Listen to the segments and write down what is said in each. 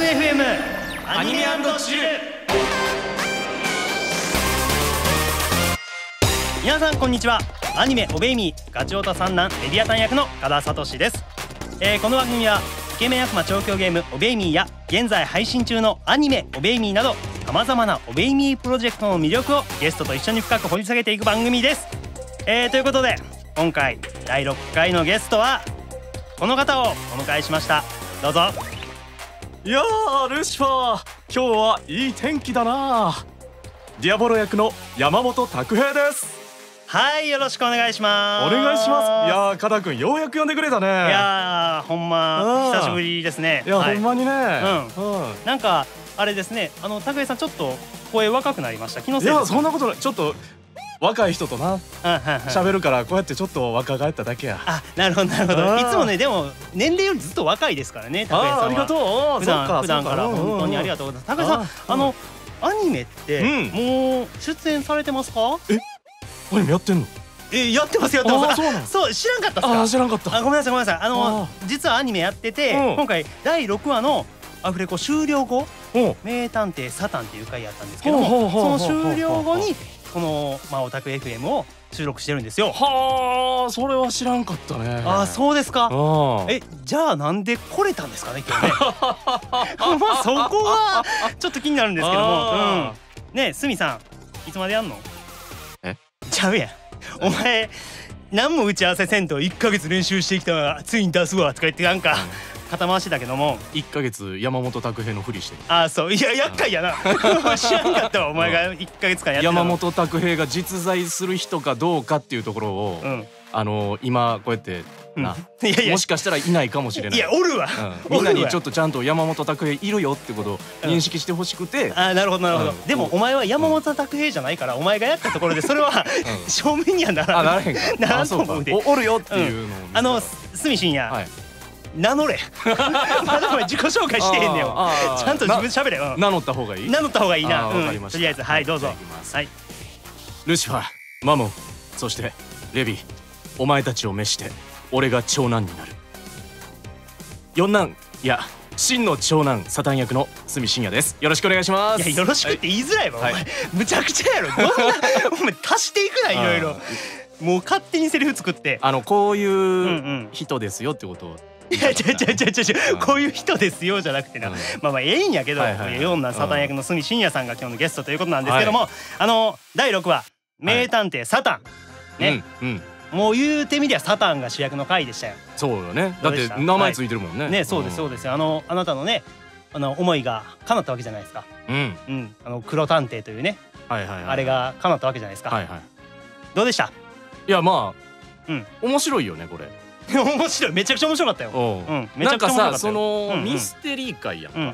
拓 FM アニメ&チル。皆さんこんにちは。アニメおべいみガチオタ三男レディアタン役の加田聡です。この番組はイケメン悪魔調教ゲームおべいみや現在配信中のアニメおべいみなどさまざまなおべいみプロジェクトの魅力をゲストと一緒に深く掘り下げていく番組です。ということで今回第6回のゲストはこの方をお迎えしました。どうぞ。いやールシファー、今日はいい天気だな。ディアボロ役の山本拓平です。はい、よろしくお願いします。お願いします。いやー加田くんようやく呼んでくれたね。いやーほんま久しぶりですね。いや、ほんまにね。なんかあれですね、拓平さんちょっと声若くなりました。気のせいです。いやそんなことない。ちょっと若い人とな喋るからこうやってちょっと若返っただけや。あ、なるほどなるほど。いつもねでも年齢よりずっと若いですからね、拓平さんは。ありがとう。普段から本当にありがとうございます。拓平さんアニメってもう出演されてますか？アニメやってんの？やってますやってます。そう知らんかったっすか？知らんかった。ごめんなさいごめんなさい。実はアニメやってて今回第6話のアフレコ終了後名探偵サタンっていう回やったんですけども、その終了後にこのオタク FM を収録してるんですよ。はあ、それは知らんかったね。あ、そうですか。じゃあなんで来れたんですかね今日ね。まあそこはちょっと気になるんですけども、ねえすみさんいつまでやんの？ちゃうやん。お前何も打ち合わせせんと1ヶ月練習してきたらついに出すわとか言ってなんか肩回してたけども、1ヶ月山本拓平のふりしてる。あ、そう、いや厄介やな。知らんかったわお前が1ヶ月間やってたの。山本拓平が実在する人かどうかっていうところを今こうやってもしかしたらいないかもしれない。いやおるわ。みんなにちょっとちゃんと山本拓平いるよってことを認識してほしくて。あ、なるほどなるほど。でもお前は山本拓平じゃないからお前がやったところでそれは証明にはならん。ならへんか。ならんと思うで。おるよっていうのを住信也名乗れ。まだお前自己紹介してへんねんよ。ちゃんと自分で喋れ。名乗った方がいい？名乗った方がいいな。とりあえずはいどうぞ。はい。ルシファー、マモン、そしてレビー、お前たちを召して俺が長男になる。四男、いや真の長男サタン役の住信也です。よろしくお願いします。いやよろしくって言いづらいわお前。むちゃくちゃやろ。どんなお前足していくないろいろ。もう勝手にセリフ作ってこういう人ですよってことを。いやこういう人ですよじゃなくてな、まあええんやけど、四男サタン役の住信也さんが今日のゲストということなんですけども、第6話名探偵サタンね、もう言うてみりゃサタンが主役の回でしたよ。そうよね。だって名前ついてるもんね。ね、そうですそうです。あなたのね思いが叶ったわけじゃないですか。黒探偵というねあれが叶ったわけじゃないですか。どうでした？いやまあ面白いよねこれ。面白い、めちゃくちゃ面白かったよ。なんかさ、そのミステリー界やんか。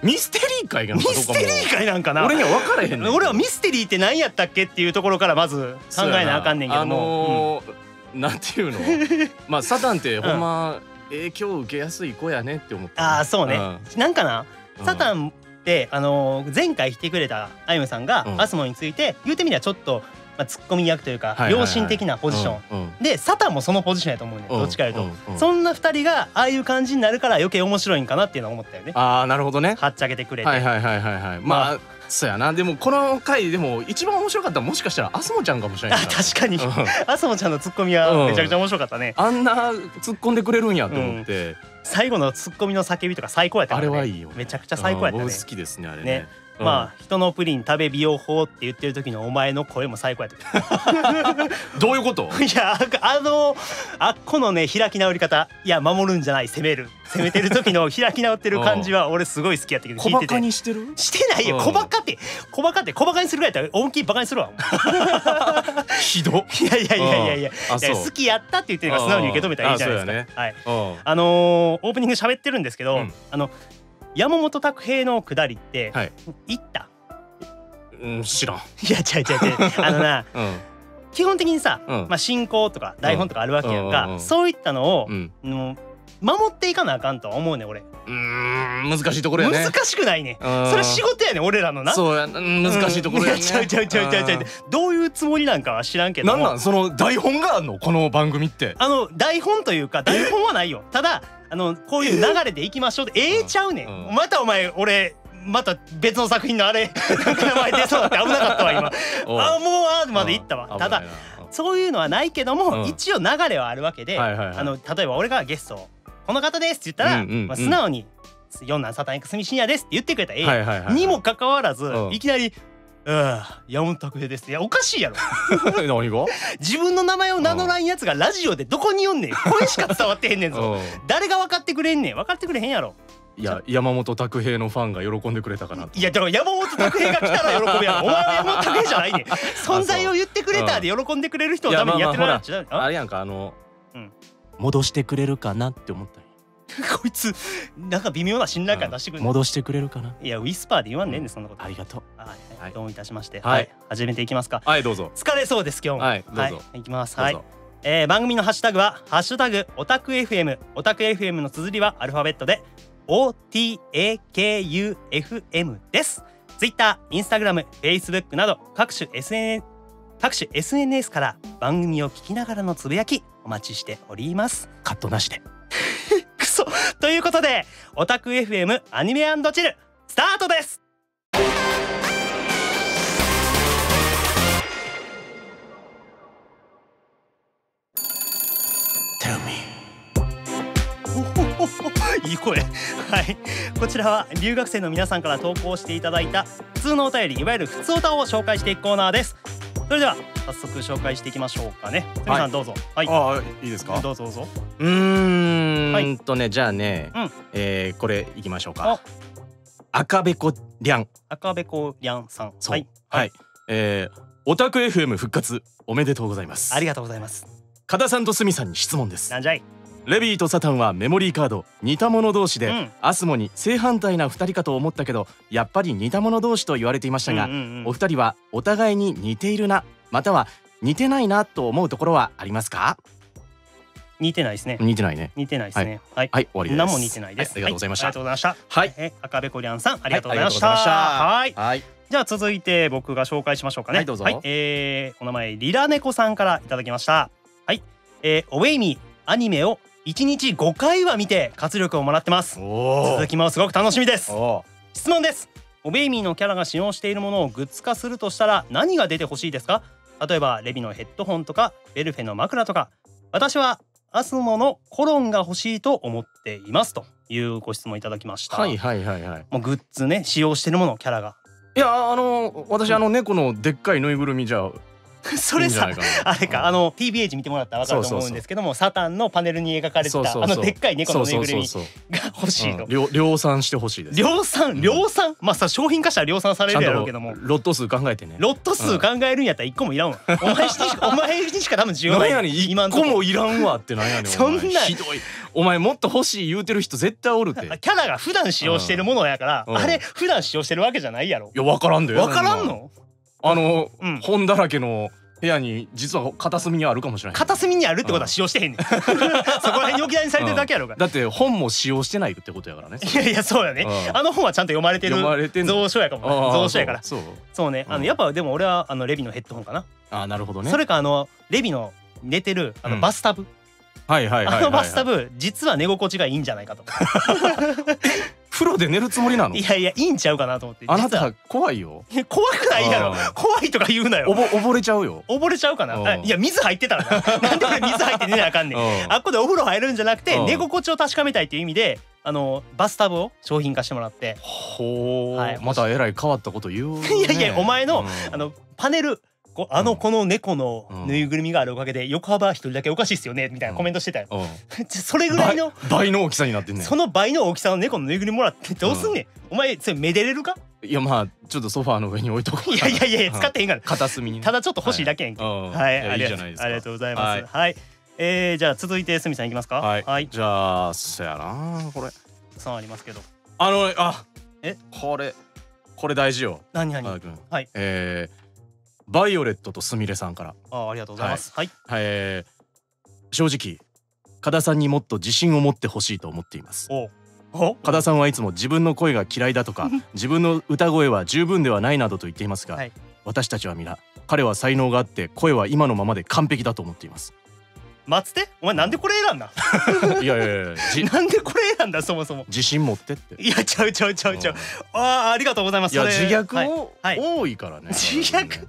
ミステリー界がミステリー界なんかな。俺には分からへんねん。俺はミステリーって何やったっけっていうところからまず考えなあかんねんけども、なんていうの、まあサタンってほんま影響を受けやすい子やねって思って。ああそうね。なんかな、サタンって前回来てくれたあゆむさんがアスモについて言うてみりゃちょっとツッコミ役というか良心的なポジションで、サタンもそのポジションやと思うね。どっちかいうとそんな2人がああいう感じになるから余計面白いんかなっていうのを思ったよね。ああなるほどね。はっちゃけてくれて。まあそうやな。でもこの回でも一番面白かったらもしかしたらアスモちゃんかもしれない。確かにアスモちゃんのツッコミはめちゃくちゃ面白かったね。あんな突っ込んでくれるんやと思って、最後のツッコミの叫びとか最高やったからね。あれはいいよ。めちゃくちゃ最高やったね。僕好きですねあれね。まあ人のプリン食べ美容法って言ってる時のお前の声も最高やった。どういうこと？いやあっこのね開き直り方、いや守るんじゃない攻めてる時の開き直ってる感じは俺すごい好きやったけど、小バカにしてる？してないよ。小バカって小バカにするぐらいだったら思いっきりバカにするわ。ひど。いや好きやったって言ってるから素直に受け止めたらいいじゃないですか。はい。オープニング喋ってるんですけど、山本拓平のくだりって行った？知らん。いや違うな、基本的にさ進行とか台本とかあるわけやんか。そういったのを守っていかなあかんとは思うね俺。難しいところやね。難しくないね。それ仕事やね俺らのな。そうや、難しいところやね。ちゃうどういうつもりなんかは知らんけども。なんその台本があんのこの番組って。台本というか台本はないよ。ただこういう流れでいきましょうってちゃうねん。またお前俺また別の作品のあれなんか名前出そうだって危なかったわ今。もうまでいったわ。ただそういうのはないけども、一応流れはあるわけで、例えば俺がゲストこの方ですって言ったら、素直に四男サタン役住信也ですって言ってくれたらにもかかわらず、いきなり山本拓平です。いやおかしいやろ。何が？自分の名前を名乗らんやつがラジオでどこに読んねん。声しか伝わってへんねんぞ。誰が分かってくれんねん。分かってくれへんやろ。いや山本拓平のファンが喜んでくれたかな。いやだから山本拓平が来たら喜ぶやろ。お前は山本拓平じゃないねん。存在を言ってくれたで喜んでくれる人のためにやってるらあれやんか戻してくれるかなって思った。こいつなんか微妙な信頼感出してくる。戻してくれるかな。いやウィスパーで言わんねんねそんなこと。ありがとう。どうもいたしまして。はい始めていきますか。はいどうぞ。疲れそうです今日も。はいどうぞ。いきます。はい。番組のハッシュタグはハッシュタグオタク FM。オタク FM の綴りはアルファベットで OTAKUFM です。Twitter、Instagram、Facebook など各種 SNS から番組を聞きながらのつぶやきお待ちしております。カットなしで。くそということでオタク FM アニメ&チルスタートです。いい声。はい、こちらは留学生の皆さんから投稿していただいた普通のお便り、いわゆる普通おたを紹介していくコーナーです。それでは早速紹介していきましょうかね。すみさんどうぞ。はい。いいですか。どうぞどうぞ。じゃあね、これいきましょうか。赤べこりゃん。赤べこりゃんさん。はいはい。オタク FM 復活おめでとうございます。ありがとうございます。加田さんとすみさんに質問です。なんじゃい。レビーとサタンはメモリーカード似た者同士で、アスモに正反対な2人かと思ったけどやっぱり似た者同士と言われていましたが、お二人はお互いに似ているなまたは似てないなと思うところはありますか？似てないですね。似てないね。似てないですね。はい、終わりです。何も似てないです。ありがとうございました。ありがとうございました。はい、赤べこりゃんさんありがとうございました。はい。じゃあ続いて僕が紹介しましょうかね。はいどうぞ。お名前リラネコさんからいただきました。はい。おウェイミーアニメを1日5回は見て活力をもらってます。続きもすごく楽しみです。質問です。おベイミーのキャラが使用しているものをグッズ化するとしたら何が出てほしいですか？例えばレビのヘッドホンとかベルフェの枕とか。私はアスモのコロンが欲しいと思っていますというご質問いただきました。もうグッズね使用しているものキャラが。いや私猫のでっかいぬいぐるみじゃそれさあれかTBH 見てもらったら分かると思うんですけども、サタンのパネルに描かれてたでっかい猫のぬいぐるみが欲しいと。量産してほしいです。量産まあさ商品化したら量産されるやろうけどもロット数考えてね。ロット数考えるんやったら1個もいらんわ。お前にしか多分需要ない。1個もいらんわってなんやねん。そんなひどい。お前もっと欲しい言うてる人絶対おるって。キャラが普段使用してるものやからあれ普段使用してるわけじゃないやろ。いや分からんで。分からんの？本だらけの部屋に実は片隅にあるかもしれない。片隅にあるってことは使用してへんねん。そこら辺に置き去りにされてるだけやろうが。だって本も使用してないってことやからね。いやいやそうやね。本はちゃんと読まれてる蔵書やから。そうね。やっぱでも俺はレビのヘッドホンかな。なるほどね。それかレビの寝てるバスタブ。バスタブ実は寝心地がいいんじゃないかと。風呂で寝るつもりなの？いやいやいいんちゃうかなと思って。あなた怖いよ。怖くないやろ。怖いとか言うなよ。溺れちゃうよ。溺れちゃうかな。いや水入ってたらな。なんで俺水入って寝なあかんねん。あっこでお風呂入るんじゃなくて寝心地を確かめたいっていう意味でバスタブを商品化してもらって。またえらい変わったこと言う。いやいやお前のパネル。この猫のぬいぐるみがあるおかげで横幅一人だけおかしいっすよねみたいなコメントしてたよ。それぐらいの倍の大きさになってんねん。その倍の大きさの猫のぬいぐるみもらってどうすんねん。お前それめでれるか？いやまあちょっとソファーの上に置いとこう。いや使ってへんから片隅に。ただちょっと欲しいだけやんけ。はいありがとうございます。はいじゃあ続いてすみさんいきますか。はいじゃあそやなこれさありますけどこれ大事よ。何はいバイオレットとすみれさんから。ありがとうございます。はい。正直加田さんにもっと自信を持ってほしいと思っています。加田さんはいつも自分の声が嫌いだとか自分の歌声は十分ではないなどと言っていますが、私たちは皆彼は才能があって声は今のままで完璧だと思っています。待つて、お前なんでこれ選んだいやいやいやなんでこれ選んだそもそも。自信持ってって。いやちゃう。ありがとうございます。いやそれ自虐をはい多いからね。自虐っ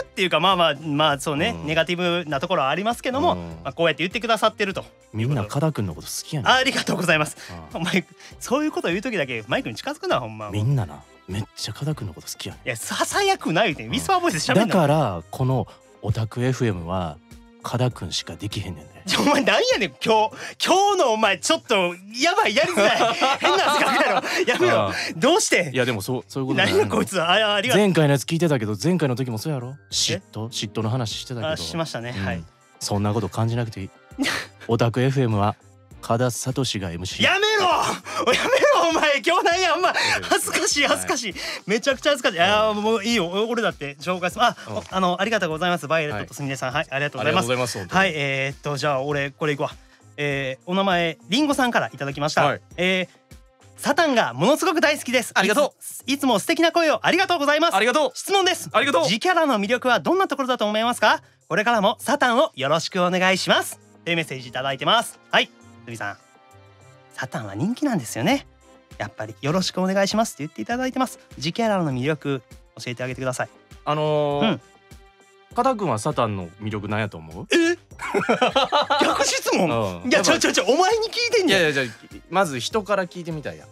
ていうかまあそうね、ネガティブなところはありますけども、こうやって言ってくださってると。みんな加田くんのこと好きやねん。ありがとうございます。お前そういうこと言う時だけマイクに近づくなほんま。みんななめっちゃ加田くんのこと好きやねん。いやささやくないってウィスパーボイスで喋んな。だからこのオタク FM は加田くんしかできへんねんね。お前なんやねん今日のお前ちょっとやばいやりづらい変な汗かくやろやめろどうして。いやでもそういうこと何やこいつは。ありがとう。前回のやつ聞いてたけど前回の時もそうやろ。嫉妬の話してたけど。しましたね。はい。そんなこと感じなくていい。オタク FM は加田聡が MC。やめろお前今日なんやお前恥ずかしいめちゃくちゃ恥ずかしい。いやもういいよ俺だって紹介する。ありがとうございますバイオレットとすみれさん。はいありがとうございます。はいじゃあ俺これいくわ。お名前りんごさんからいただきました。サタンがものすごく大好きです。ありがとう。いつも素敵な声をありがとうございます。ありがとう。質問です。ありがとう。自キャラの魅力はどんなところだと思いますか。これからもサタンをよろしくお願いしますというメッセージいただいてます。はいすみさん、サタンは人気なんですよね。やっぱりよろしくお願いしますって言っていただいてます。自キャラの魅力教えてあげてください。加田くんはサタンの魅力なんやと思う？逆質問。いやちょお前に聞いてんじゃん。いやじゃまず人から聞いてみたいや。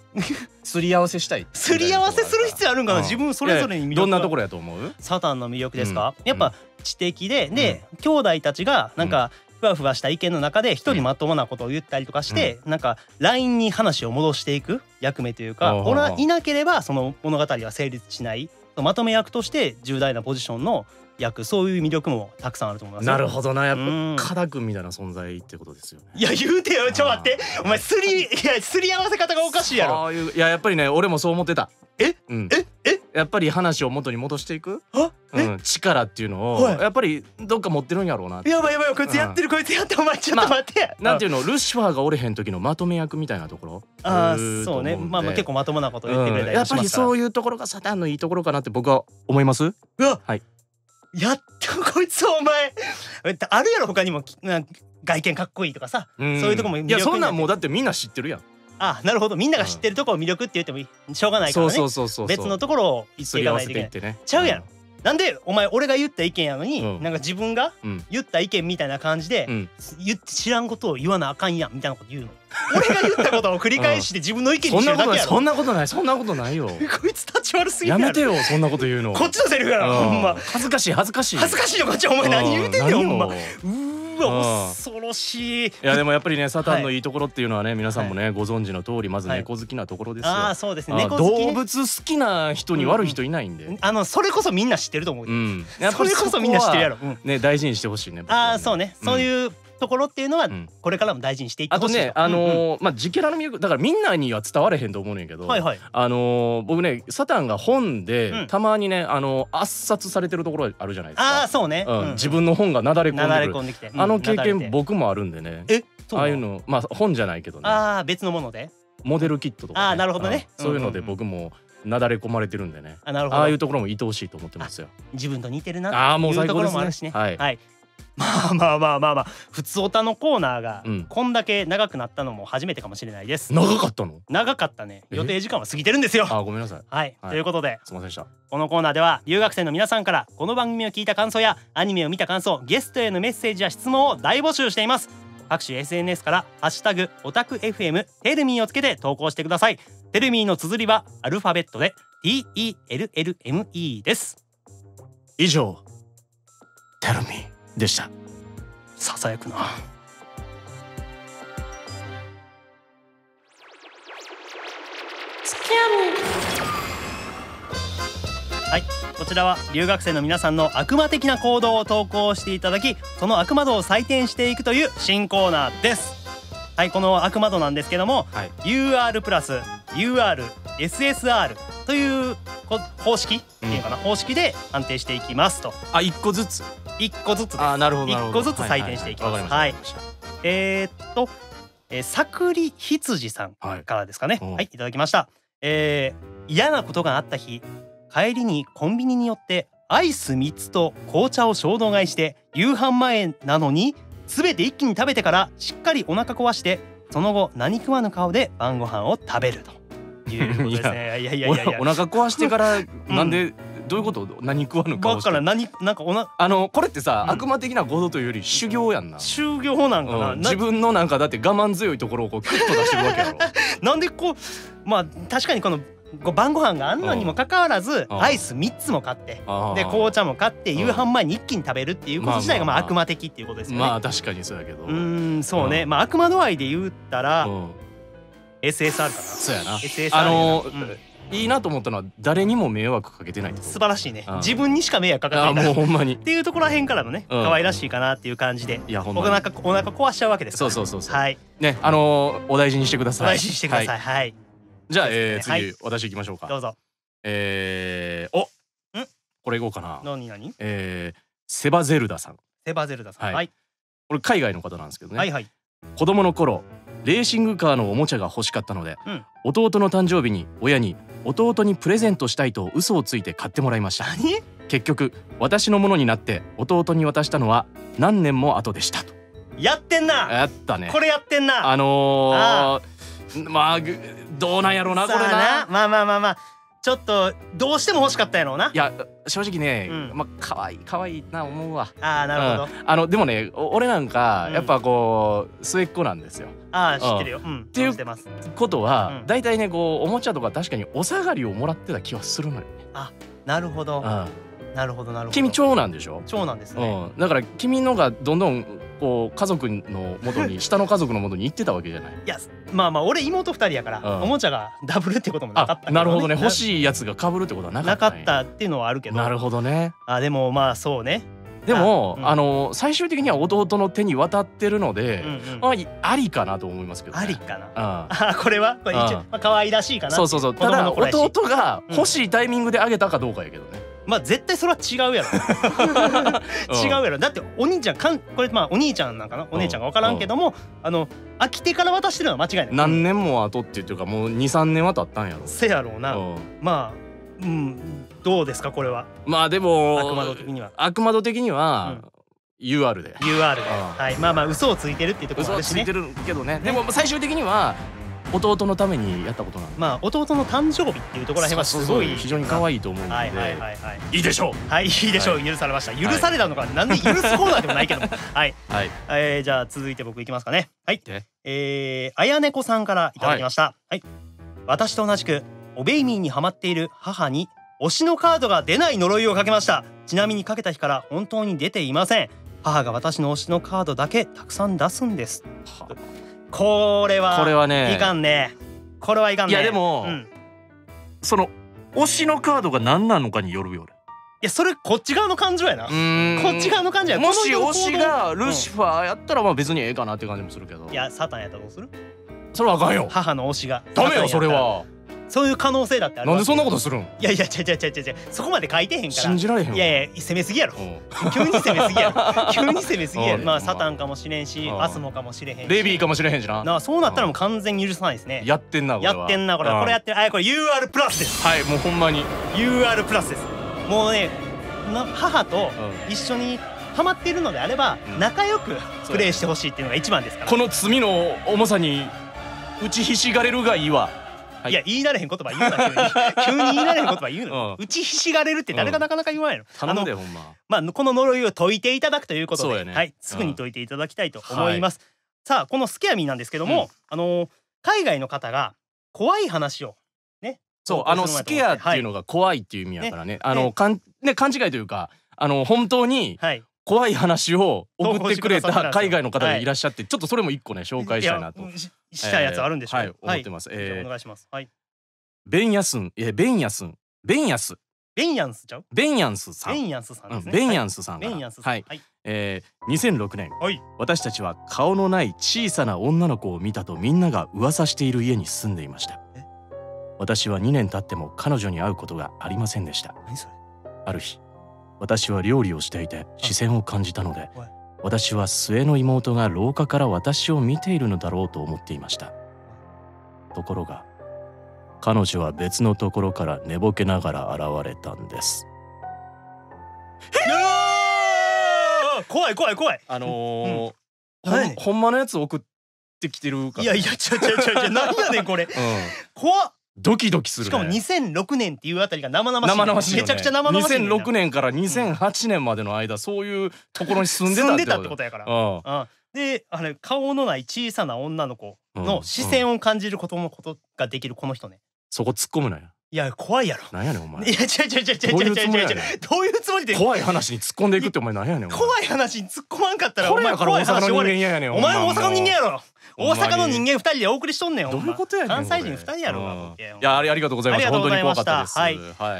すり合わせしたい。すり合わせする必要あるんかな。自分それぞれに魅力。どんなところやと思う？サタンの魅力ですか。やっぱ知的で兄弟たちがなんかふわふわした意見の中で一人まともなことを言ったりとかして、なんかラインに話を戻していく役目というか、俺はいなければその物語は成立しない、まとめ役として重大なポジションの役、そういう魅力もたくさんあると思います。なるほどな。やっぱ加田くんみたいな存在ってことですよね。いや言うてよ。ちょ待って、お前すり合わせ方がおかしいやろ。いややっぱりね俺もそう思ってた。やっぱり話を元に戻していく力っていうのをやっぱりどっか持ってるんやろうな。やばいこいつやってるこいつやって。お前ちょっと待ってなんていうの、ルシファーがおれへん時のまとめ役みたいなところ。そうね。まあ結構まともなこと言ってくれたりしますから。やっぱりそういうところがサタンのいいところかなって僕は思います。うわはい。やっとこいつお前あるやろ他にも外見かっこいいとかさ、そういうとこも魅力。いやそんなんもうだってみんな知ってるやん。なるほど。みんなが知ってるところを魅力って言ってもしょうがないからね。別のところを言っていかないといけない。ちゃうやろ。なんでお前俺が言った意見やのになんか自分が言った意見みたいな感じで言って知らんことを言わなあかんやんみたいなこと言うの。俺が言ったことを繰り返して自分の意見にしてるだけやろ。そんなことないよ。こいつ立ち悪すぎるやめてよそんなこと言うの。こっちのセリフやろほんま。恥ずかしいのこっち。お前何言うてんねんほんま。恐ろしい。いやでもやっぱりねサタンのいいところっていうのはね皆さんもねご存知の通りまず猫好きなところですよ。そうですね。動物好きな人に悪い人いないんで。それこそみんな知ってると思う。それこそみんな知ってるやろ。ね大事にしてほしいね。そうね。そういうところっていうのはこれからも大事にしていってほしい。あとね自キャラの魅力だからみんなには伝われへんと思うねんけど、僕ねサタンが本でたまにね圧殺されてるところあるじゃないですか。そうね。自分の本がなだれ込んできて経験僕もあるんでね。ああいうの本じゃないけどね。別のものでモデルキットとか。なるほどね。そういうので僕もなだれ込まれてるんでね。ああいうところも愛おしいと思ってますよ。自分と似てるなっていうところもあるしね。はい。まあ普通オタのコーナーがこんだけ長くなったのも初めてかもしれないです。長かったの？長かったね。予定時間は過ぎてるんですよ。ごめんなさい。はい。ということで、すみませんでした。このコーナーでは留学生の皆さんからこの番組を聞いた感想やアニメを見た感想、ゲストへのメッセージや質問を大募集しています。各種 SNS からハッシュタグオタク FM テルミーをつけて投稿してください。テルミーの綴りはアルファベットで TELLME です。以上テルミーでした。ささやくな。はい、こちらは留学生の皆さんの悪魔的な行動を投稿していただき、その悪魔度を採点していくという新コーナーです。はい、この悪魔度なんですけども、UR プラス UR、SSR という方式っていうかな、方式で判定していきますと。1個ずつ1個ずつです。なるほど1個ずつ採点していきます。はい。さくりひつじさんからですかね。はい、いただきました。嫌なことがあった日、帰りにコンビニに寄ってアイス3つと紅茶を衝動買いして夕飯前なのに全て一気に食べてからしっかりお腹壊して、その後何食わぬ顔で晩ご飯を食べるということですね。いやいやいやいや、お腹壊してからなんで、どういうこと？何食わぬ顔して。だからなんかこれってさ、悪魔的な行動というより修行やんな。修行なんかな。自分のなんかだって我慢強いところをこうキュッと出してるわけやろ。なんでこう、まあ確かにこの晩ご飯があんのにもかかわらずアイス3つも買って、で紅茶も買って夕飯前に一気に食べるっていうこと自体がまあ悪魔的っていうことですよね。まあ確かにそうやけど。そうね。まあ悪魔度合いで言ったら SSR かな。そうやな。SSR いいなと思ったのは誰にも迷惑かけてないってこと。素晴らしいね。自分にしか迷惑かかってない。もうほんまに。っていうところらへんからのね、可愛らしいかなっていう感じで。いやほんまに。お腹壊しちゃうわけですから。そう。はい。ね、お大事にしてください。お大事にしてください。はい。じゃあ次私行きましょうか。どうぞ。これいこうかな。何？セバゼルダさん。セバゼルダさん。はい。これ海外の方なんですけどね。はいはい。子供の頃レーシングカーのおもちゃが欲しかったので、弟の誕生日に親に弟にプレゼントしたいと嘘をついて買ってもらいました。結局私のものになって弟に渡したのは何年も後でしたと。やってんな。やったね。これやってんな。まあどうなんやろうなこれな。まあちょっとどうしても欲しかったやろうな。いや正直ね、まあ可愛いな思うわ。なるほど。でもね、俺なんかやっぱこう末っ子なんですよ。知ってるよ。っていうことは大体ね、こうおもちゃとか確かにお下がりをもらってた気はするのよね。なるほど。なるほど。君長男でしょ。長男ですね。だから君のがどんどんこう家族の元に下の家族の元に行ってたわけじゃない。いやまあ俺妹2人やからおもちゃがダブルってこともなかった。なるほどね。欲しいやつが被るってことはなかった。なかったっていうのはあるけど。なるほどね。でもまあそうね。でも最終的には弟の手に渡ってるのでありかなと思いますけど。ありかな。これは一応可愛らしいかな。そう。ただ弟が欲しいタイミングであげたかどうかやけどね。まあ絶対それは違うやろ。違うやろ。だってお兄ちゃんこれまあお兄ちゃんなんかな、お姉ちゃんが分からんけども、飽きてから渡してるのは間違いない。何年も後っていうかもう2、3年は経ったんやろ。せやろうな。まあどうですかこれは。まあでも悪魔度的には UR で。はい。まあ嘘をついてるっていうところもあるしね。嘘をついてるけどね。でも最終的には弟のためにやったことなんで。まあ弟の誕生日っていうところらへんはすごい非常に可愛いと思うので、いいでしょう。はい、いいでしょう。許されました。許されたのか、なんで許すコーナーでもないけども。はい。じゃあ続いて僕いきますかね。はい。あやねこさんからいただきました。はい。私と同じくおベイミーにハマっている母に推しのカードが出ない呪いをかけました。ちなみにかけた日から本当に出ていません。母が私の推しのカードだけたくさん出すんです。これはね、いかんね。これはいかんね。いやでもその推しのカードが何なのかによるよ。いやそれこっち側の感情やな。こっち側の感情や。もし推しがルシファーやったらまあ別にええかなって感じもするけど。いやサタンやったらどうする？それはあかんよ。母の推しがダメよそれは。そういう可能性だってある。なんでそんなことするん？いや違うそこまで書いてへんから。信じられへん。いや攻めすぎやろ。急に攻めすぎやろ。まあサタンかもしれんし、アスモかもしれへんし、レビーかもしれへんしな。そうなったらもう完全に許さないですね。やってんなこれは。これやってる。これ UR プラスです。はい、もうほんまに UR プラスです。もうね、母と一緒にハマっているのであれば仲良くプレイしてほしいっていうのが一番ですから。この罪の重さに打ちひしがれるがいいわ。いや言い慣れへん言葉言うな。急に言い慣れへん言葉言うの。打ちひしがれるって誰がなかなか言わないの。頼むでほんま。まあこの呪いを解いていただくということで、はい、すぐに解いていただきたいと思います。さあこのスケアミーなんですけども、海外の方が怖い話をね、そうスケアっていうのが怖いっていう意味やからね、勘違いというか本当に怖い話を送ってくれた海外の方がいらっしゃって、ちょっとそれも一個ね紹介したいなと。したやつあるんでしょう。はい思ってます。お願いします。はい。ベンヤンスちゃう？ベンヤンスさん。ベンヤンスさんですね。ベンヤンスさん。はい。2006年、私たちは顔のない小さな女の子を見たとみんなが噂している家に住んでいました。私は2年経っても彼女に会うことがありませんでした。ある日、私は料理をしていて視線を感じたので、私は末の妹が廊下から私を見ているのだろうと思っていました。ところが彼女は別のところから寝ぼけながら現れたんです。怖い。ほんまのやつ送ってきてるから。いやいや、何やねんこれ。怖っ。ドキドキするね。しかも2006年っていうあたりが生々しい。生々しいよね。めちゃくちゃ生々しい。2006年から2008年までの間、そういうところに住んでたってことやから。で、顔のない小さな女の子の視線を感じることができるこの人ね。そこ突っ込むなよ。いや怖いやろ。なんやねんお前。いやどういうつもりで。怖い話に突っ込んでいくってお前なんやねん。怖い話に突っ込まんかったらお前怖い話終わり。お前も大阪の人間やろ。大阪の人間2人でお送りしとんねん。どういうことやねん。関西人2人やろ。いやありがとうございました。本当に怖かったです。はい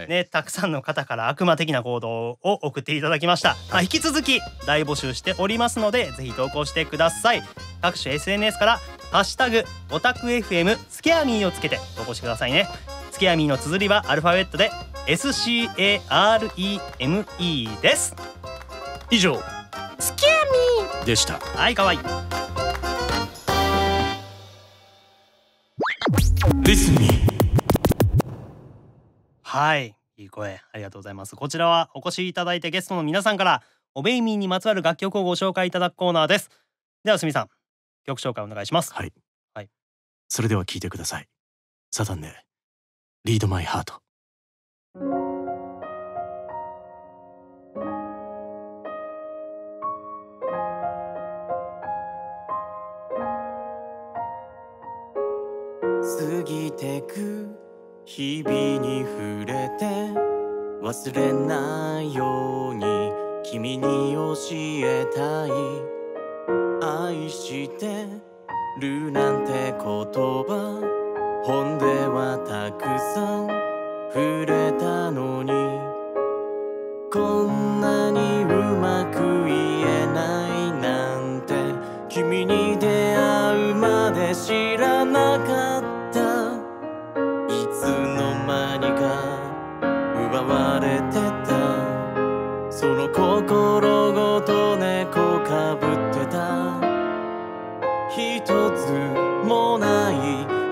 ね、たくさんの方から悪魔的な行動を送っていただきました。引き続き大募集しておりますので、ぜひ投稿してください。各種 SNS からハッシュタグオタク FM スケアミーをつけて投稿してくださいね。スケアミーの綴りはアルファベットで SCAREME です。以上スケアミーでした。はい、かわいい。はい、いい声ありがとうございます。こちらはお越しいただいてゲストの皆さんからオベイミーにまつわる楽曲をご紹介いただくコーナーです。ではすみさん、曲紹介お願いします。はい、それでは聴いてください。サタンでRead My Heart。過ぎてく日々に触れて忘れないように君に教えたい。愛してるなんて言葉本ではたくさん触れたのに、こんなにうまく言えないなんて君に出会うまで知らなかった。いつの間にか奪われてたその心ごと猫かぶってた。一つもない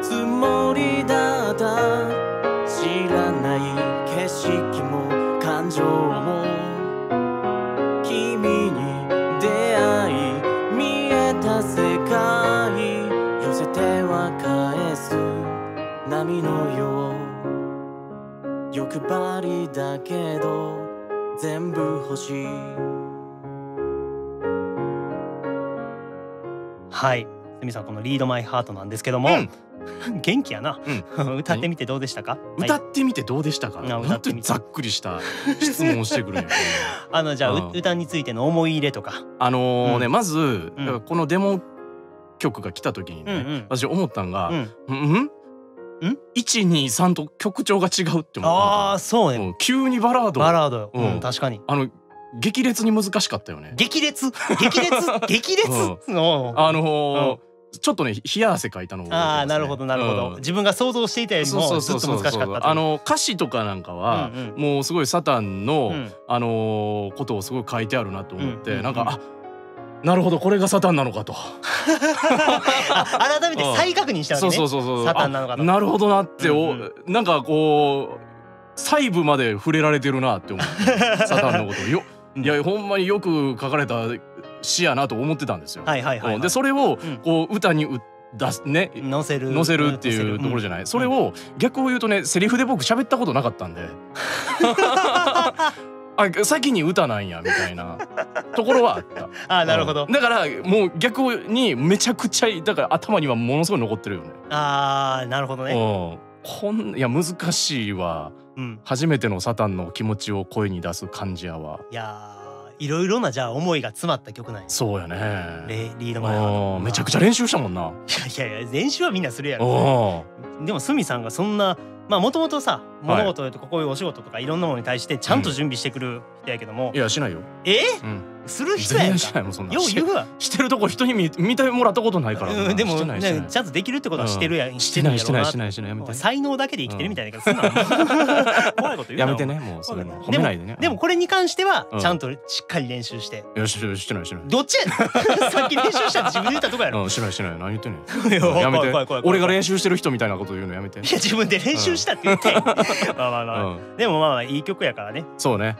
つもりだった。知らない景色も感情も君に出会い見えた世界、寄せては返す波のよう。欲張りだけど全部欲しい。はい、すみさん、このリードマイハートなんですけども、元気やな。歌ってみてどうでしたか？歌ってみてどうでしたか？本当にざっくりした質問をしてくるんよ。じゃあ歌についての思い入れとか。まずこのデモ曲が来た時にね、私思ったんが、1、2、3と曲調が違うって思った。ああ、そうね。急にバラード。バラードよ。確かに。激烈に難しかったよね。激烈ちょっとね冷や汗かいたのを覚えてますね。なるほどなるほど。自分が想像していたよりもずっと難しかった。歌詞とかなんかはもうすごいサタンのことをすごい書いてあるなと思って、なんかなるほどこれがサタンなのかと改めて再確認したわけね。サタンなのかと。なるほどなってなんかこう細部まで触れられてるなって思ってサタンのことをいやほんまによく書かれた詩やなと思ってたんですよ。でそれをこう歌に出すね、載せるっていうところじゃない。それを逆を言うとね、セリフで僕喋ったことなかったんで先に歌なんやみたいなところはあった。なるほど。だからもう逆にめちゃくちゃだから頭にはものすごい残ってるよね。なるほどね。いや難しいわ。初めてのサタンの気持ちを声に出す感じやわ。いやいろいろなじゃあ思いが詰まった曲なんや。そうやね。リードマイハート。めちゃくちゃ練習したもんな。いや練習はみんなするやろ。でもスミさんがそんなもともとさ、物事とかこういうお仕事とかいろんなものに対してちゃんと準備してくる人やけども。いやしないよ。する人やんか。よう言うわ。してるとこ人に見てもらったことないから。でもちゃんとできるってことはしてるやん。してないやめて。才能だけで生きてるみたいなけど、怖いこと言うな。やめてね、もうそれ褒めないでね。でもこれに関してはちゃんとしっかり練習して。いやしてない。どっちやねん。さっき練習したって自分で言ったとこやろ。してない。何言ってんの。やめて。俺が練習してる人みたいなこと言うのやめて。いや自分で練習したって言って。でもいい曲やからね。そうね。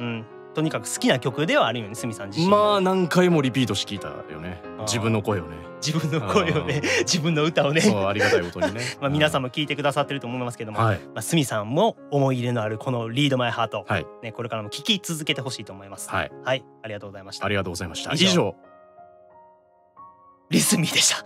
とにかく好きな曲ではあるよね、すみさん自身。何回もリピートして聞いたよね。自分の声をね、自分の声をね、自分の歌をね、そうありがたいことにねまあ皆さんも聞いてくださってると思いますけども、はいまあスミさんも思い入れのあるこのリードマイハート、はいね、これからも聞き続けてほしいと思います。はい、はい、ありがとうございました。ありがとうございました。以上以上リスミでした。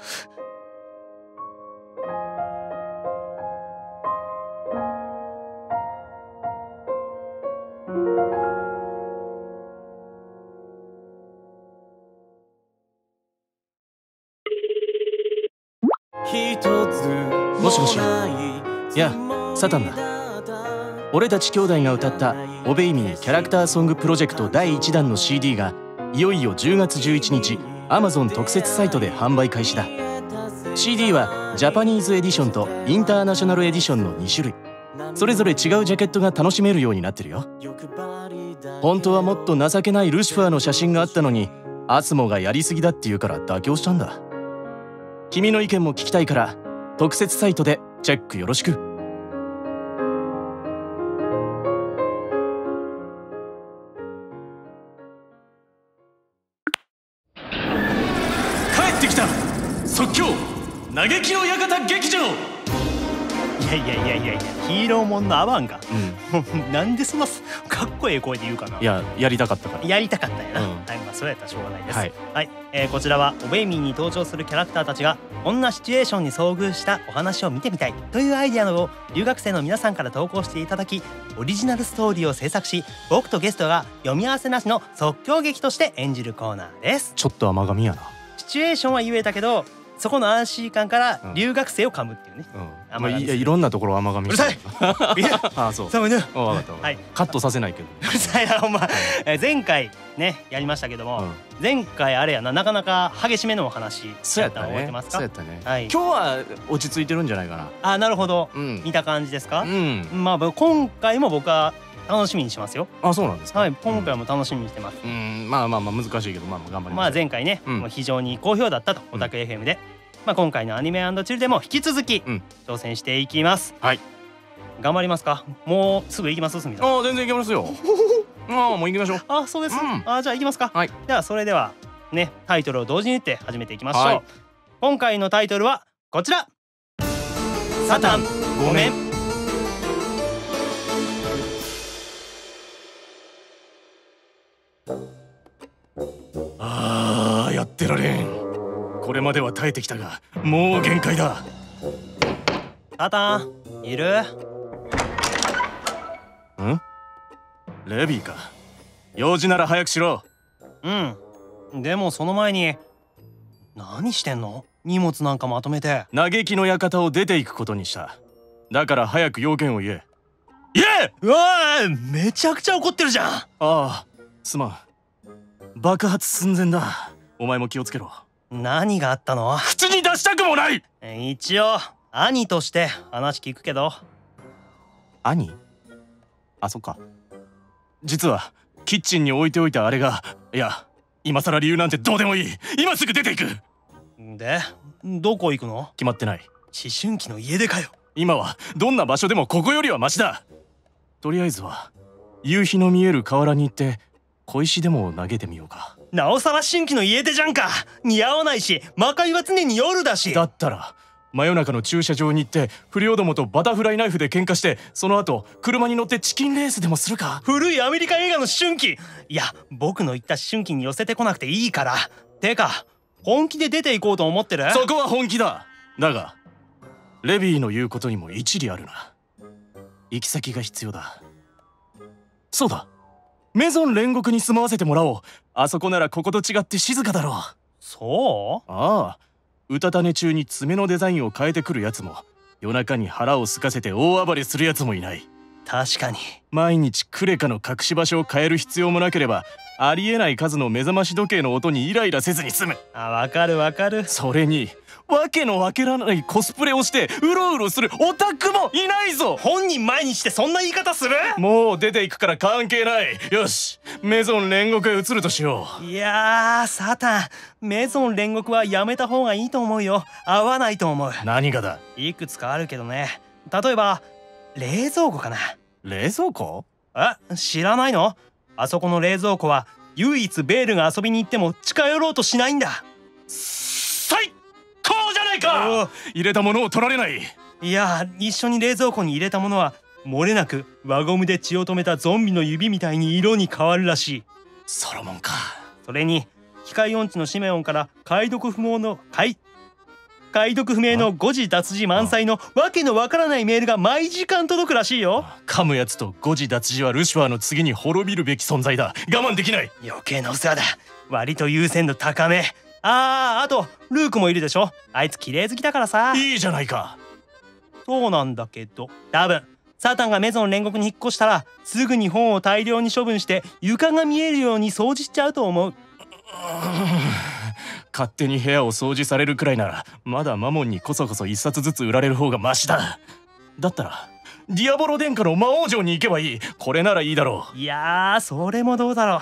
もしもし。いや、サタンだ。俺たち兄弟が歌った「オベイミーキャラクターソングプロジェクト第1弾」の CD がいよいよ10月11日 Amazon 特設サイトで販売開始だ。 CD はジャパニーズエディションとインターナショナルエディションの2種類、それぞれ違うジャケットが楽しめるようになってるよ。本当はもっと情けないルシファーの写真があったのに、アスモがやりすぎだって言うから妥協したんだ。君の意見も聞きたいから特設サイトでチェックよろしく。帰ってきた即興嘆きの館劇場。いやヒーローもんのアバンが、うん、なんでそんなかっこいい声で言うかな。いや、やりたかったから。やりたかったんやな、うんはい、まあそれやったらしょうがないです。はい、はい、こちらはオベイミーに登場するキャラクターたちがこんなシチュエーションに遭遇したお話を見てみたいというアイデアを留学生の皆さんから投稿していただき、オリジナルストーリーを制作し、僕とゲストが読み合わせなしの即興劇として演じるコーナーです。ちょっと甘噛みやな。シチュエーションは言えたけど、そこの安心感から留学生を噛むっていうね、まあ、いろんなところ甘噛み。うるさいああ、そう。寒いね。分かった分かった。はい、カットさせないけど。うるさいなほんま。前回ねやりましたけども、前回あれやな、なかなか激しめのお話やったの覚えてますか？そうやったね。はい。今日は落ち着いてるんじゃないかな。あ、なるほど。うん、見た感じですか？うん。まあ今回も僕は楽しみにしますよ。あ、そうなんですか。はい、今回も楽しみにしてます。まあ難しいけど、まあ頑張ります。まあ前回ね、もう非常に好評だったとオタク FM で。まあ今回のアニメ&チルでも引き続き挑戦していきます。はい。頑張りますか？もうすぐ行きます、すみさん。ああ、全然行きますよ。ああ、もう行きましょう。あ、そうです。あ、じゃあ行きますか。はい。ではそれではね、タイトルを同時に言って始めていきましょう。はい、今回のタイトルはこちら。サタンごめん。ああ、やってられん。これまでは耐えてきたが、もう限界だ。サタンいる？レビーか。用事なら早くしろ。でもその前に何してんの？荷物なんかまとめて。嘆きの館を出ていくことにした。だから早く要件を言え。言え！うわー、めちゃくちゃ怒ってるじゃん。ああ、すまん。爆発寸前だ。お前も気をつけろ。何があったの？口に出したくもない。一応兄として話聞くけど。兄？あ、そっか。実はキッチンに置いておいたあれが、いや、今更理由なんてどうでもいい。今すぐ出ていく。で、どこ行くの？決まってない。思春期の家出かよ。今はどんな場所でもここよりはマシだ。とりあえずは夕日の見える河原に行って小石でも投げてみようか。なおさら思春期の家出じゃんか。似合わないし、魔界は常に夜だし。だったら真夜中の駐車場に行って不良どもとバタフライナイフで喧嘩して、その後車に乗ってチキンレースでもするか。古いアメリカ映画の思春期。いや、僕の言った思春期に寄せてこなくていいから。てか本気で出ていこうと思ってる？そこは本気だ。だがレビーの言うことにも一理あるな。行き先が必要だ。そうだ、メゾン煉獄に住まわせてもらおう。あそこならここと違って静かだろう。そう？ああ、うたた寝中に爪のデザインを変えてくるやつも、夜中に腹を空かせて大暴れするやつもいない。確かに。毎日クレカの隠し場所を変える必要もなければ、ありえない数の目覚まし時計の音にイライラせずに済む。あ、わかるわかる。それにわけのわからないコスプレをしてうろうろするオタクもいないぞ。本人前にしてそんな言い方する？もう出ていくから関係ない。よし、メゾン煉獄へ移るとしよう。いやー、サタン、メゾン煉獄はやめた方がいいと思うよ。合わないと思う。何がだ？いくつかあるけどね。例えば冷蔵庫かな。冷蔵庫？知らないの？あそこの冷蔵庫は唯一ベールが遊びに行っても近寄ろうとしないんだ。か。入れたものを取られない。いや、一緒に冷蔵庫に入れたものは漏れなく輪ゴムで血を止めたゾンビの指みたいに色に変わるらしい。ソロモンか。それに機械音痴のシメオンから解読不明の誤字脱字満載のわけのわからないメールが毎時間届くらしいよ。噛むやつと誤字脱字はルシファーの次に滅びるべき存在だ。我慢できない。余計なお世話だ。割と優先度高め。あとルークもいるでしょ。あいつ綺麗好きだからさ。いいじゃないか。そうなんだけど、多分サタンがメゾン煉獄に引っ越したらすぐに本を大量に処分して床が見えるように掃除しちゃうと思う。勝手に部屋を掃除されるくらいならまだマモンにこそこそ一冊ずつ売られる方がマシだ。だったらディアボロ殿下の魔王城に行けばいい。これならいいだろう。いやー、それもどうだろう。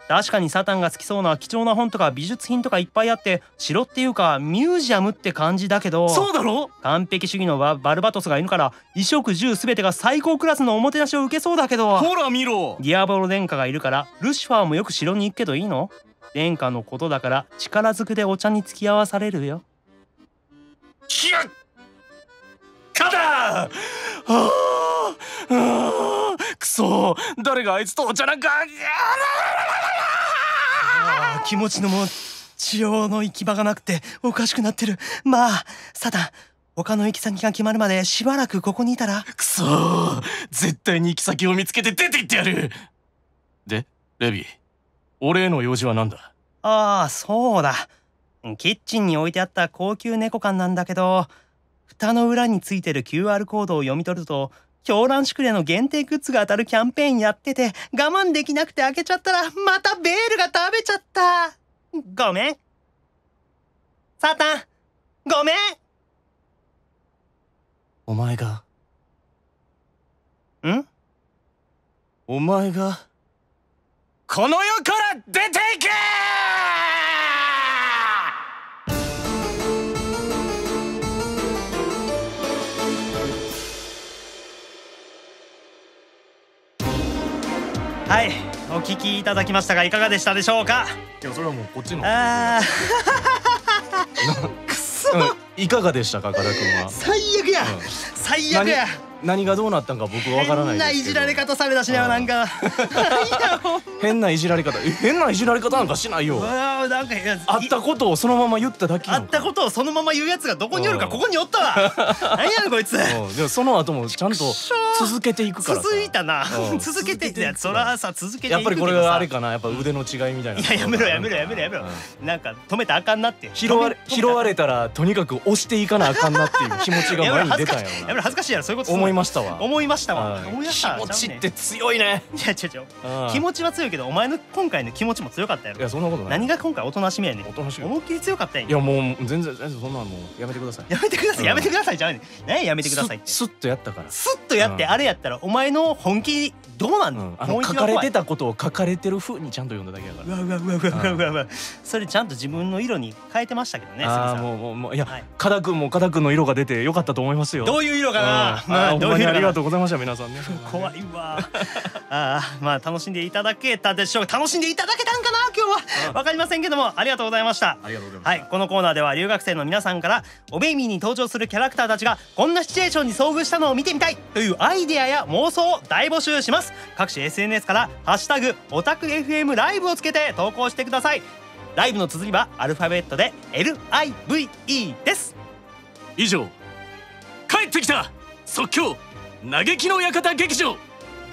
確かにサタンが好きそうな貴重な本とか美術品とかいっぱいあって城っていうかミュージアムって感じだけど。そうだろ。完璧主義のバルバトスがいるから衣食住全てが最高クラスのおもてなしを受けそうだけど。ほら見ろ。ディアボロ殿下がいるからルシファーもよく城に行くけどいいの？殿下のことだから力ずくでお茶に付き合わされるよ。ひゃっかだ。くそ、誰があいつとお茶なんか。気持ちのも治療の行き場がなくておかしくなってる。まあサタン、他の行き先が決まるまでしばらくここにいたら。くそ、絶対に行き先を見つけて出て行ってやる。でレビー、俺への用事は何だ？そうだ。キッチンに置いてあった高級猫缶なんだけど、蓋の裏についてる QR コードを読み取ると狂乱シュクレの限定グッズが当たるキャンペーンやってて、我慢できなくて開けちゃったらまたベールが食べちゃった。ごめんサタン、ごめん。お前がこの世から出ていけ。はい、お聞きいただきましたがいかがでしたでしょうか？いや、それはもうこっちの。くそ、いかがでしたか、岡田君は。最悪や、最悪や。何がどうなったんか僕わからないですけど。変ないじられ方されたしな、なんか。変ないじられ方、変ないじられ方なんかしないよ。なんか会ったことをそのまま言っただけ。会ったことをそのまま言うやつがどこにおるかここにおったわ。何やねんこいつ。でもその後もちゃんと続けていくからさ。続いたな。続けていや、そらさ続けていくけどさ。やっぱりこれはあれかな、やっぱ腕の違いみたいな。いや、やめろ。なんか止めたらあかんなって。拾われたらとにかく押していかなあかんなっていう気持ちが前に出たんやろな。やめろ、恥ずかしいやろ、そういうこと。思いましたわ。思いましたわ。気持ちって強いね。いや、違う。気持ちは強いけど、お前の今回の気持ちも強かったやろ。いや、そんなことない。何が今回おとなしめやねん。おとなしい。思いっきり強かったんや。いや、もう全然そんなのもうやめてください。やめてくださいじゃねえ。何やめてくださいって。スッとやったから。スッとやってあれやったらお前の本気どうなんの？書かれてたことを書かれてる風にちゃんと読んだだけやから。うわ。それちゃんと自分の色に変えてましたけどね。もういや、加田君の色が出てよかったと思いますよ。どういう色かな。どういう色かな。ありがとうございました皆さんね。怖いわ。まあ楽しんでいただけたでしょう。楽しんでいただけたんかな今日は。わかりませんけども、ありがとうございました。ありがとうございました。はい、このコーナーでは留学生の皆さんからおベイミーに登場するキャラクターたちがこんなシチュエーションに遭遇したのを見てみたいというアイデアや妄想を大募集します。各種 SNS からハッシュタグオタク FM ライブをつけて投稿してください。ライブの綴りはアルファベットで LIVE です。以上、帰ってきた即興嘆きの館劇場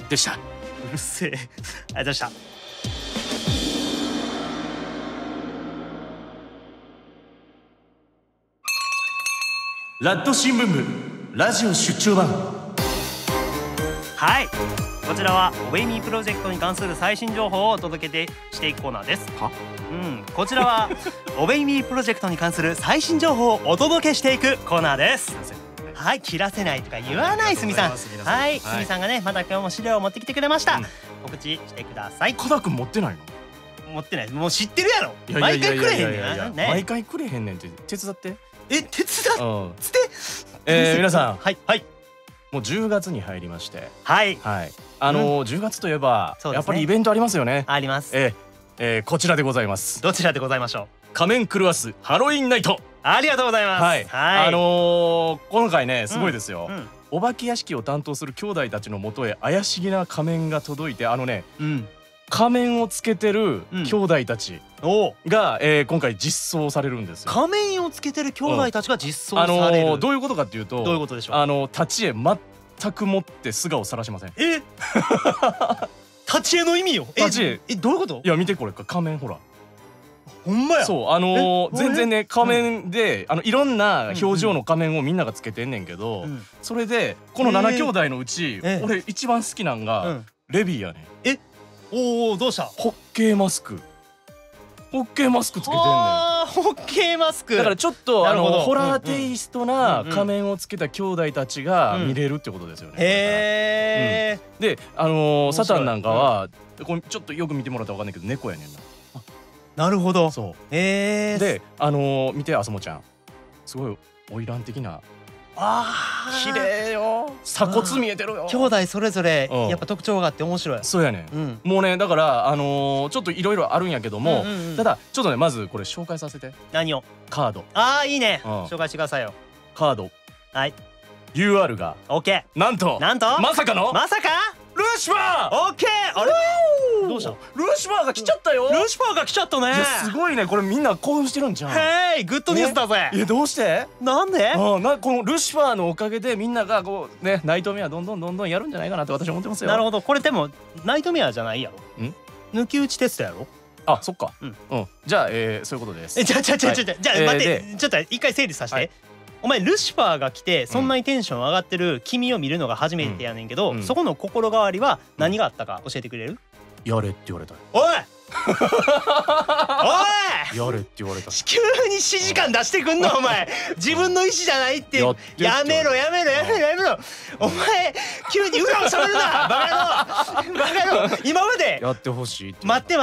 でした。うるせえ。ありがとうございました。ラッド新聞部ラジオ出張版。はい、こちらはおベイミープロジェクトに関する最新情報をお届けしていくコーナーです。こちらはおベイミープロジェクトに関する最新情報をお届けしていくコーナーです。はい、切らせないとか言わないすみさん。はい、すみさんがね、また今日も資料を持ってきてくれました。告知してください。加田君持ってないの？持ってない。もう知ってるやろ。毎回くれへんねんな。毎回くれへんねんって手伝って。手伝って。皆さん、はい。もう10月に入りまして、はい。10月といえばやっぱりイベントありますよね。あります。こちらでございます。どちらでございましょう。仮面狂わすハロウィンナイトありがとうございます。はい、はい、今回ねすごいですよ、うん、お化け屋敷を担当する兄弟たちのもとへ怪しげな仮面が届いて、うん、仮面をつけてる兄弟たちが、今回実装されるんですよ。仮面をつけてる兄弟たちが実装される、どういうことかっていうと、どういうことでしょう。立ち絵全くもって素顔さらしません。立ち絵の意味よ。立ち絵どういうこと？いや見てこれ仮面ほら。ほんまや。そう全然ね仮面でいろんな表情の仮面をみんながつけてんねんけど、それでこの7兄弟のうち俺一番好きなんがレビーやねん。おお、どうした？ホッケーマスクつけてんねん。ホッケーマスクだからちょっとホラーテイストな仮面をつけた兄弟たちが見れるってことですよね。へえ。でサタンなんかはこれちょっとよく見てもらったらわかんないけど猫やねんな。なるほど。そう。で見てあそもちゃんすごい花魁的な。綺麗よ。鎖骨見えてるよ。兄弟それぞれやっぱ特徴があって面白い。そうやねん。もうねだからちょっといろいろあるんやけども、ただちょっとねまずこれ紹介させて。何を？カード。いいね。紹介してくださいよ。カード。はい。 UR が OK。なんとまさかのまさかルシファー。 OK。あれどうした？ルシファーが来ちゃったよ。ルシファーが来ちゃったね。いやすごいね、これみんな興奮してるんじゃん。へい、グッドニュースだぜ。いやどうして？なんで？このルシファーのおかげでみんながこうねナイトメアどんどんやるんじゃないかなって私は思ってますよ。なるほど。これでもナイトメアじゃないやろ。抜き打ちテストやろ。そっか。じゃあそういうことです。じゃあ待ってちょっと一回整理させて。お前ルシファーが来てそんなにテンション上がってる君を見るのが初めてやねんけど、そこの心変わりは何があったか教えてくれる？やれって言われた。おいやれって言われた。急に指示感出してくんのお前。自分の意思じゃないって。やめろ。お前急に裏をしゃべるな。バカ野郎。今までやってほしいって。待ってこ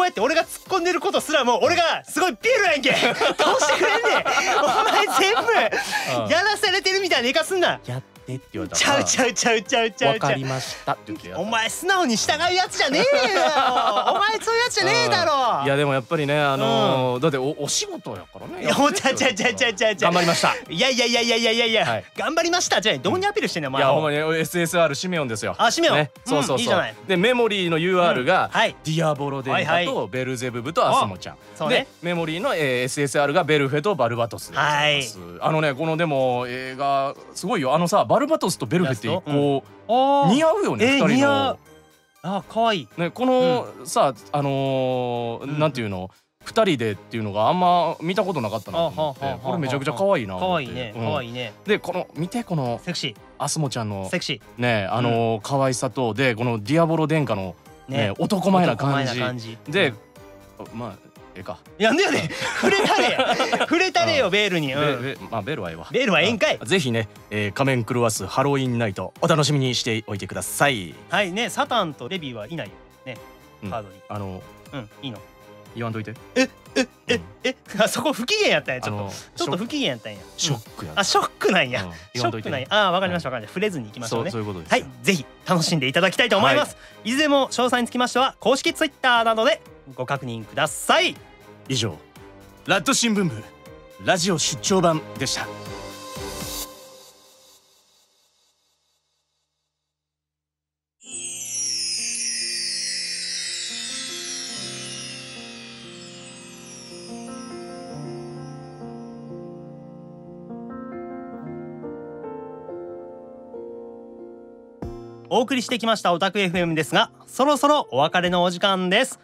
うやって俺が突っ込んでることすらも俺がすごいピエロやんけ。どうしてくれんねん。お前全部やらされてるみたいな言い方すんな。やってって言われたちゃう。わかりましたって言ってやった。お前素直に従うやつじゃねえよ。お前そういうやつじゃねえだろ。いやでもやっぱりねだってお仕事やからね。いやほんちゃ頑張りました。いや頑張りましたじゃあどこにアピールしてんねんお前。いやほんまに SSR シメオンですよ。シメオン。そう。いいじゃない。でメモリーの UR がディアボロデンカとベルゼブブとアスモちゃんで、メモリーの SSR がベルフェとバルバトスでございます。このでも映画すごいよ。バルバトスとベルフェってこう似合うよね2人の。可愛いね。このさなんていうの2人でっていうのがあんま見たことなかったなと思って、これめちゃくちゃ可愛いな。可愛いね。で見てこのセクシーアスモちゃんのセクシーね可愛さとでこのディアボロ殿下のね男前な感じでか。なんでやねん。触れたれよベールに。まあベールはええわ。ベールはええんかい。ぜひね仮面狂わすハロウィンナイトお楽しみにしておいてください。はいね。サタンとレビーはいないよねカードに。いいの言わんといて。そこ不機嫌やったんや。ちょっと不機嫌やったんや。ショックや。ショックなんや。ショックなんや。わかりました。触れずに行きましょうね。そういうことです。はい、ぜひ楽しんでいただきたいと思います。いずれも詳細につきましては公式ツイッターなどでご確認ください。以上ラッド新聞部ラジオ出張版でした。お送りしてきましたオタク FM ですが、そろそろお別れのお時間です。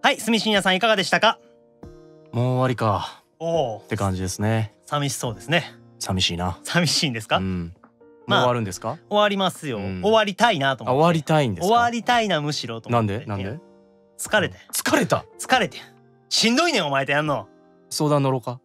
はい、住信也さんいかがでしたか？もう終わりかって感じですね。寂しそうですね。寂しいな。寂しいんですか？もう終わるんですか？終わりますよ。終わりたいなと思って。終わりたいんですか？終わりたいなむしろと思って。なんで？疲れてしんどいねんお前とやんの。相談乗ろうか。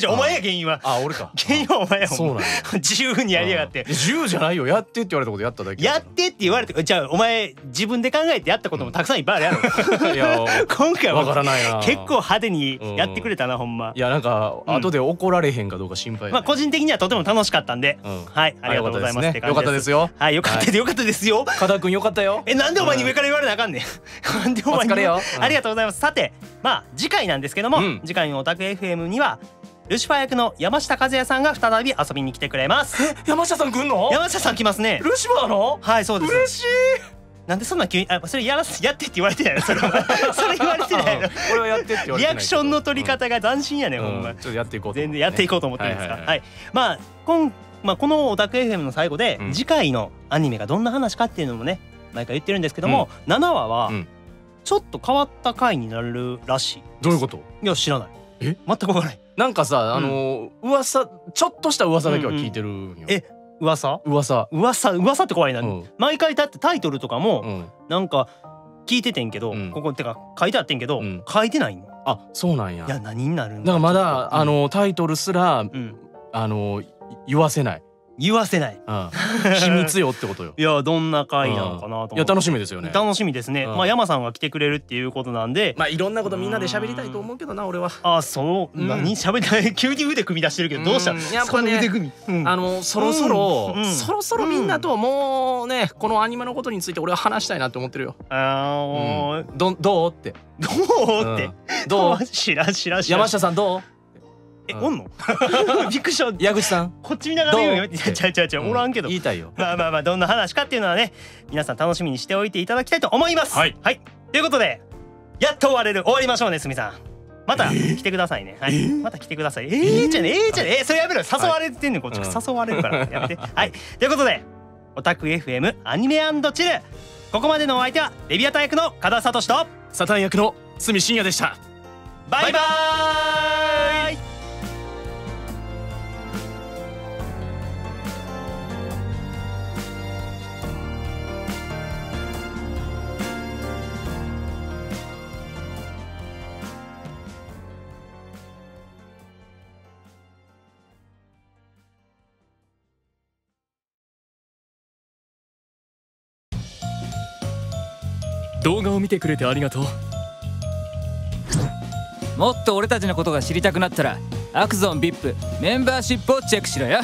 お前や原因は。俺か。原因はお前や。そうなんや。自由にやりやがって。自由じゃないよ。やってって言われたことやっただけ。やってって言われて、じゃあお前自分で考えてやったこともたくさんいっぱいあるやろ。いや今回はわからないな。結構派手にやってくれたなほんま。いやなんか後で怒られへんかどうか心配。まあ個人的にはとても楽しかったんで、はいありがとうございますって感じです。よかったですよ。はいよかったですよ。加田くんよかったよ。なんでお前に上から言われなあかんねん。なんでお前に。ありがとうございます。さてまあ次回なんですけども、次回のオタク FM にはルシファー役の山下和也さんが再び遊びに来てくれます。山下さん来んの？山下さん来ますね。ルシファーの？はいそうです。嬉しい。なんでそんな急にそれやってって言われてないの？それ言われてないの？これはやってって言われてない。リアクションの取り方が斬新やねほんま。ちょっとやっていこう。全然やっていこうと思ってるんですが、はい。まあこのオタク FM の最後で次回のアニメがどんな話かっていうのもね毎回言ってるんですけども、7話はちょっと変わった回になるらしい。どういうこと？いや知らない。全く分からない。なんかさ噂ちょっとした噂だけは聞いてるんよ。噂って怖いな。毎回だってタイトルとかもなんか聞いててんけど、ここってか書いてあってんけど書いてないん。あ、そうなんや。いや何になるんだからまだタイトルすら言わせない。秘密よってことよ。いやどんな回なのかなと思って。いや楽しみですよね。楽しみですね。まあ山さんが来てくれるっていうことなんで、まあいろんなことみんなで喋りたいと思うけどな俺は。あ、そう何喋りたい？急に腕組み出してるけどどうした？やっぱねそろそろみんなともうねこのアニメのことについて俺は話したいなって思ってるよ。どうって。どう？知らん。山下さんどう？おんの？びっくりした。矢口さんこっち見ながら言うよ。違うおらんけど。言いたいよ。まあどんな話かっていうのはね皆さん楽しみにしておいていただきたいと思います。はい。ということでやっと終わりましょうねすみさん。また来てくださいね。はい。また来てください。じゃねそれやめろ。誘われてんねんこっち。誘われるからやめて。はい。ということでオタク FM アニメ&チル、ここまでのお相手はレビアタ役の加田聡とサタン役の角信也でした。バイバーイ。動画を見てくれてありがとう。もっと俺たちのことが知りたくなったらアクゾン VIP メンバーシップをチェックしろよ。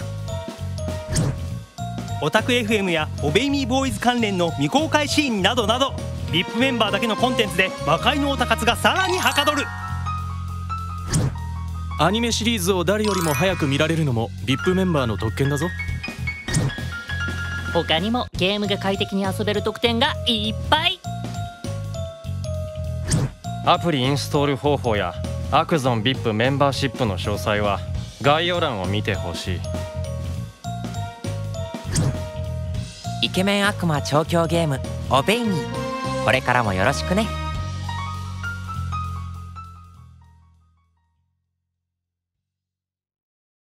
オタク FM やオベイミーボーイズ関連の未公開シーンなどなど VIP メンバーだけのコンテンツで魔界のオタ活がさらにはかどる。アニメシリーズを誰よりも早く見られるのも VIP メンバーの特権だぞ。他にもゲームが快適に遊べる特典がいっぱい。アプリインストール方法やアクゾン VIP メンバーシップの詳細は概要欄を見てほしい。イケメン悪魔調教ゲームオベイミー、これからもよろしくね。